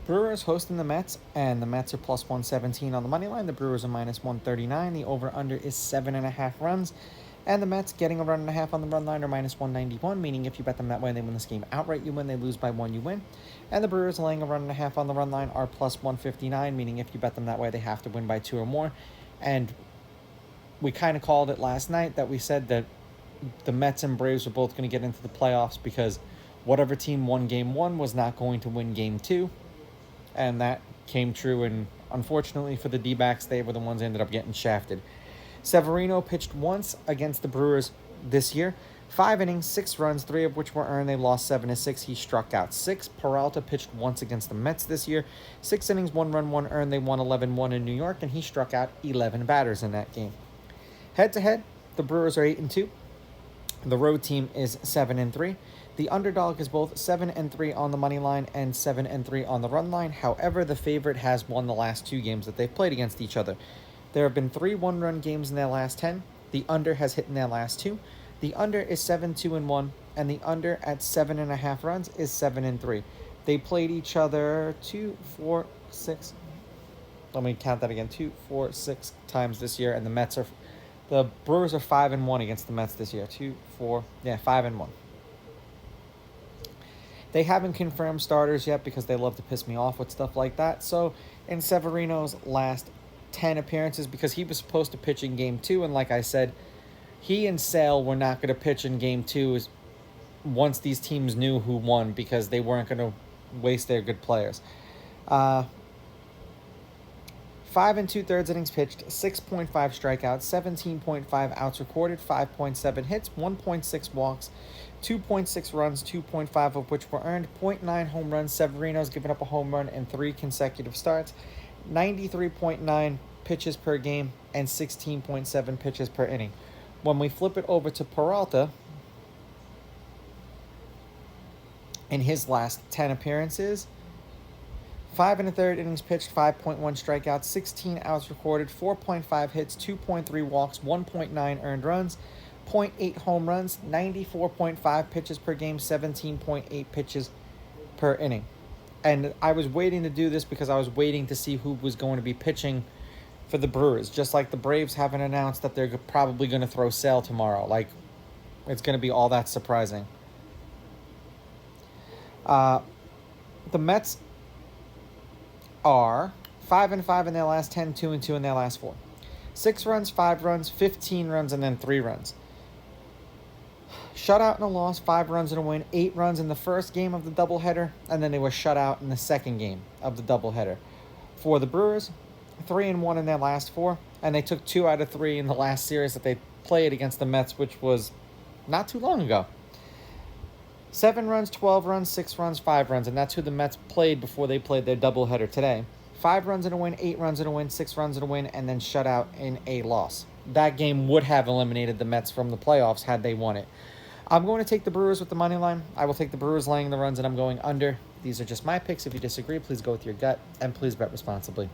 Brewers hosting the Mets, and the Mets are plus 117 on the money line. The Brewers are minus 139. The over-under is 7.5 runs. And the Mets getting a run and a half on the run line are minus 191, meaning if you bet them that way, they win this game outright, you win. They lose by 1, you win. And the Brewers laying a run and a half on the run line are plus 159, meaning if you bet them that way, they have to win by 2 or more. And we kind of called it last night that we said that the Mets and Braves were both going to get into the playoffs because whatever team won game 1 was not going to win game 2. And that came true, and unfortunately for the D-backs, they were the ones that ended up getting shafted. Severino pitched once against the Brewers this year. 5 innings, 6 runs, 3 of which were earned. They lost 7-6. He struck out 6. Peralta pitched once against the Mets this year. 6 innings, 1 run, 1 earned. They won 11-1 in New York, and he struck out 11 batters in that game. Head-to-head, the Brewers are 8-2. The road team is 7-3. The underdog is both 7-3 on the money line and 7-3 on the run line. However, the favorite has won the last 2 games that they've played against each other. There have been 3 one-run games in their last 10. The under has hit in their last 2. The under is 7-2-1, and the under at 7.5 runs is 7-3. They played each other 2, 4, 6. Let me count that again. 2, 4, 6 times this year, and the Brewers are 5-1 against the Mets this year. 5-1. They haven't confirmed starters yet because they love to piss me off with stuff like that. So in Severino's last 10 appearances, because he was supposed to pitch in game 2, and like I said, he and Sale were not going to pitch in game 2 once these teams knew who won, because they weren't going to waste their good players. 5 2/3 innings pitched, 6.5 strikeouts, 17.5 outs recorded, 5.7 hits, 1.6 walks, 2.6 runs, 2.5 of which were earned, 0.9 home runs. Severino's given up a home run in 3 consecutive starts, 93.9 pitches per game, and 16.7 pitches per inning. When we flip it over to Peralta, in his last 10 appearances, 5 1/3 innings pitched, 5.1 strikeouts, 16 outs recorded, 4.5 hits, 2.3 walks, 1.9 earned runs, 0.8 home runs, 94.5 pitches per game, 17.8 pitches per inning. And I was waiting to do this because I was waiting to see who was going to be pitching for the Brewers. Just like the Braves haven't announced that they're probably going to throw Sale tomorrow. Like, it's going to be all that surprising. The Mets are 5-5 in their last 10, 2-2 in their last 4. 6 runs, 5 runs, 15 runs, and then 3 runs. Shutout and a loss, 5 runs and a win, 8 runs in the first game of the doubleheader, and then they were shut out in the second game of the doubleheader. For the Brewers, 3-1 in their last 4, and they took 2 out of 3 in the last series that they played against the Mets, which was not too long ago. 7 runs, 12 runs, 6 runs, 5 runs, and that's who the Mets played before they played their doubleheader today. 5 runs and a win, 8 runs and a win, 6 runs and a win, and then shut out in a loss. That game would have eliminated the Mets from the playoffs had they won it. I'm going to take the Brewers with the money line. I will take the Brewers laying the runs, and I'm going under. These are just my picks. If you disagree, please go with your gut, and please bet responsibly.